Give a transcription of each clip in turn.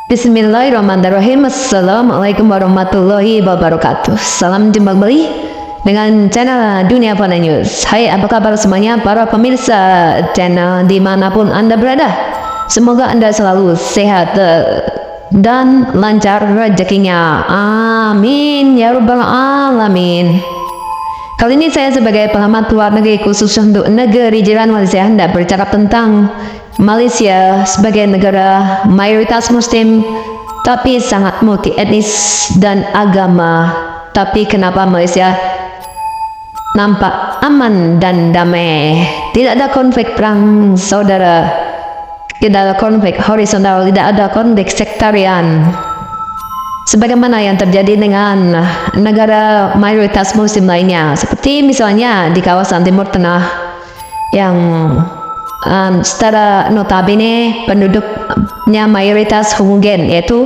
Bismillahirrahmanirrahim. Assalamualaikum warahmatullahi wabarakatuh. Salam jumpa kembali dengan channel Dunia Fana News. Hai, apa kabar semuanya para pemirsa channel dimanapun Anda berada? Semoga Anda selalu sehat dan lancar rezekinya. Amin ya rabbal alamin. Kali ini saya sebagai pengamat luar negeri khusus untuk negeri jiran Malaysia hendak berbicara tentang Malaysia sebagai negara mayoritas muslim tapi sangat multi etnis dan agama. Tapi kenapa Malaysia nampak aman dan damai? Tidak ada konflik perang saudara, tidak ada konflik horizontal, tidak ada konflik sektarian sebagaimana yang terjadi dengan negara mayoritas muslim lainnya, seperti misalnya di kawasan Timur Tengah yang secara notabene penduduknya mayoritas homogen, yaitu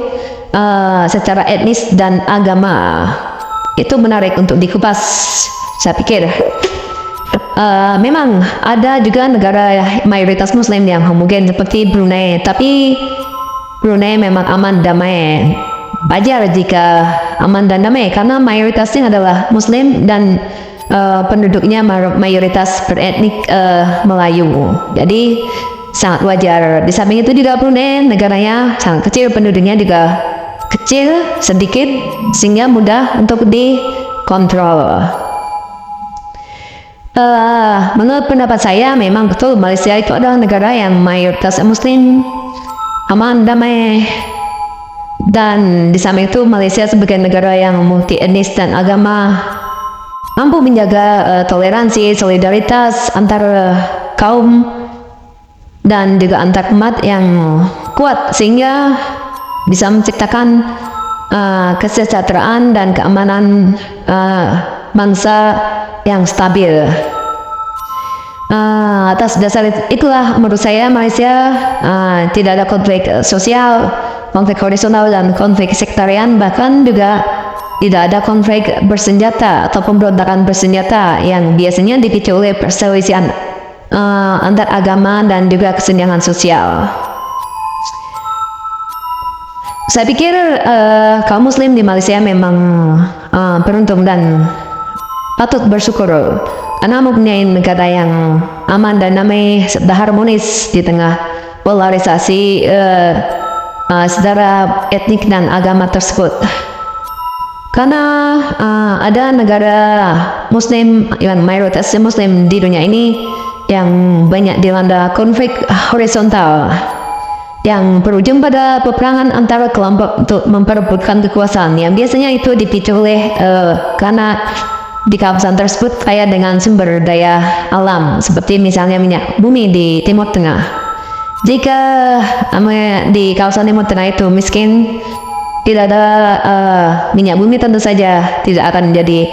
secara etnis dan agama. Itu menarik untuk dikupas, saya pikir. Memang ada juga negara mayoritas muslim yang homogen seperti Brunei, tapi Brunei memang aman damai. Wajar jika aman dan damai karena mayoritasnya adalah muslim dan penduduknya mayoritas beretnik Melayu. Jadi sangat wajar. Di samping itu juga Brunei negaranya sangat kecil, penduduknya juga kecil sedikit sehingga mudah untuk dikontrol. Menurut pendapat saya memang betul Malaysia itu adalah negara yang mayoritas muslim, aman, damai. Dan di samping itu Malaysia sebagai negara yang multi etnis dan agama mampu menjaga toleransi, solidaritas antar kaum dan juga antar umat yang kuat sehingga bisa menciptakan kesejahteraan dan keamanan bangsa yang stabil. Atas dasar itulah menurut saya Malaysia tidak ada konflik sosial, konflik horizontal dan konflik sektarian, bahkan juga tidak ada konflik bersenjata atau pemberontakan bersenjata yang biasanya dipicu oleh perselisihan antar agama dan juga kesenjangan sosial. Saya pikir kaum muslim di Malaysia memang beruntung dan patut bersyukur karena mempunyai negara yang aman dan damai serta harmonis di tengah polarisasi secara etnik dan agama tersebut. Karena ada negara muslim yang mayoritas muslim di dunia ini yang banyak dilanda konflik horizontal yang berujung pada peperangan antara kelompok untuk memperebutkan kekuasaan yang biasanya itu dipicu oleh karena di kawasan tersebut kaya dengan sumber daya alam seperti misalnya minyak bumi di Timur Tengah. Jika di kawasan Timur Tengah itu miskin, tidak ada minyak bumi, tentu saja tidak akan menjadi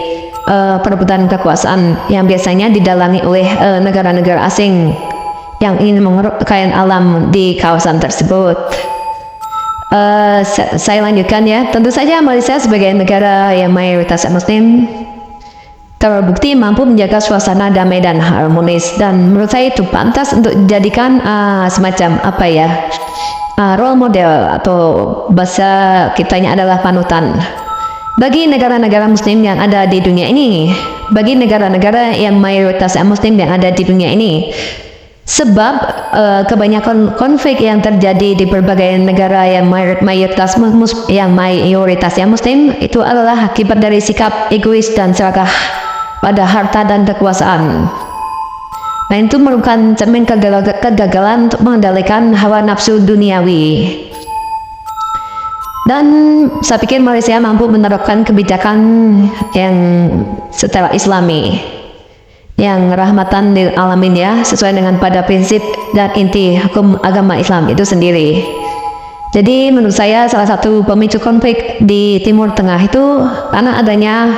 perebutan kekuasaan yang biasanya didalangi oleh negara-negara asing yang ingin mengeruk kekayaan alam di kawasan tersebut. Saya lanjutkan ya. Tentu saja Malaysia sebagai negara yang mayoritas muslim terbukti mampu menjaga suasana damai dan harmonis, dan menurut saya itu pantas untuk dijadikan semacam apa ya, role model atau bahasa kitanya adalah panutan bagi negara-negara muslim yang ada di dunia ini, bagi negara-negara yang mayoritas muslim yang ada di dunia ini. Sebab kebanyakan konflik yang terjadi di berbagai negara yang mayoritasnya muslim itu adalah akibat dari sikap egois dan serakah pada harta dan kekuasaan. Nah, itu merupakan cermin kegagalan untuk mengendalikan hawa nafsu duniawi. Dan saya pikir Malaysia mampu menerapkan kebijakan yang secara islami, yang rahmatan lil alamin ya, sesuai dengan pada prinsip dan inti hukum agama Islam itu sendiri. Jadi menurut saya salah satu pemicu konflik di Timur Tengah itu karena adanya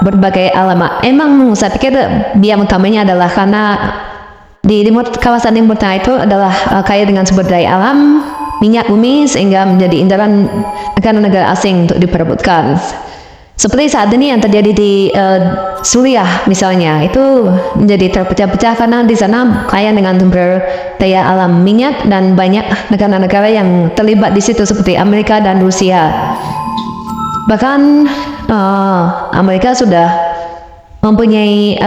berbagai alamat. Emang saya pikir biang utamanya adalah karena di kawasan Timur Tengah itu adalah kaya dengan sumber daya alam, minyak bumi, sehingga menjadi incaran negara-negara asing untuk diperebutkan. Seperti saat ini yang terjadi di Suriah misalnya, itu menjadi terpecah-pecah karena di sana kaya dengan sumber daya alam minyak dan banyak negara-negara yang terlibat di situ seperti Amerika dan Rusia. Bahkan Amerika sudah mempunyai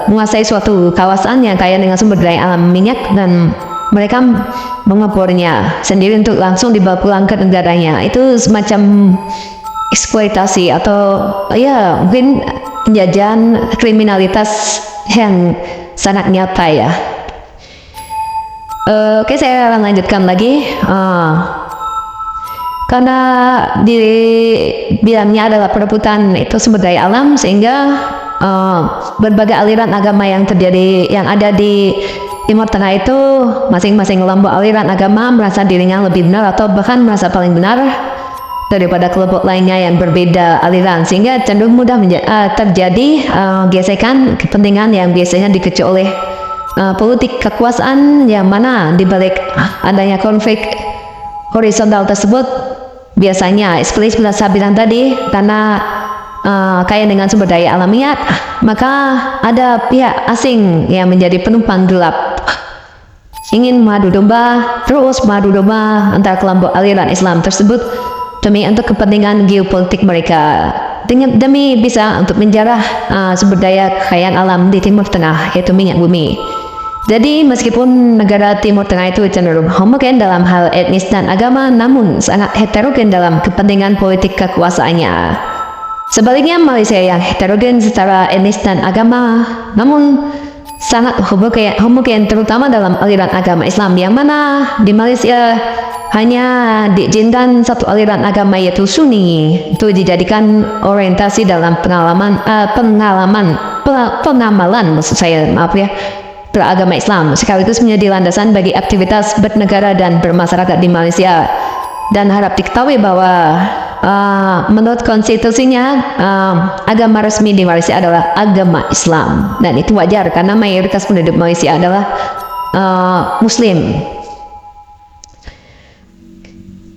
menguasai suatu kawasan yang kaya dengan sumber daya alam minyak dan mereka mengepornya sendiri untuk langsung dibawa pulang ke negaranya. Itu semacam eksploitasi atau ya mungkin penjajahan kriminalitas yang sangat nyata ya. Oke, saya akan lanjutkan lagi. Karena di bidangnya adalah perebutan itu sumber daya alam, sehingga berbagai aliran agama yang ada di Timur Tengah itu, masing-masing kelompok aliran agama merasa dirinya lebih benar atau bahkan merasa paling benar daripada kelompok lainnya yang berbeda aliran, sehingga cenderung mudah terjadi gesekan kepentingan yang biasanya dipicu oleh politik kekuasaan, yang mana dibalik adanya konflik horizontal tersebut biasanya seperti saya bilang tadi, karena kaya dengan sumber daya alamiah, maka ada pihak asing yang menjadi penumpang gelap, ingin mengadu domba antara kelompok aliran Islam tersebut demi untuk kepentingan geopolitik mereka, demi bisa untuk menjarah sumber daya kekayaan alam di Timur Tengah, yaitu minyak bumi. Jadi meskipun negara Timur Tengah itu cenderung homogen dalam hal etnis dan agama, namun sangat heterogen dalam kepentingan politik kekuasaannya. Sebaliknya, Malaysia yang heterogen secara etnis dan agama, namun sangat homogen terutama dalam aliran agama Islam, yang mana di Malaysia hanya diizinkan satu aliran agama, yaitu Sunni, itu dijadikan orientasi dalam pengamalan beragama Islam, sekaligus menjadi landasan bagi aktivitas bernegara dan bermasyarakat di Malaysia. Dan harap diketahui bahwa menurut konstitusinya agama resmi di Malaysia adalah agama Islam, dan itu wajar karena mayoritas penduduk Malaysia adalah Muslim.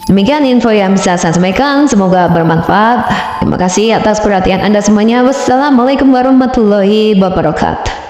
Demikian info yang bisa saya sampaikan, semoga bermanfaat. Terima kasih atas perhatian Anda semuanya. Wassalamualaikum warahmatullahi wabarakatuh.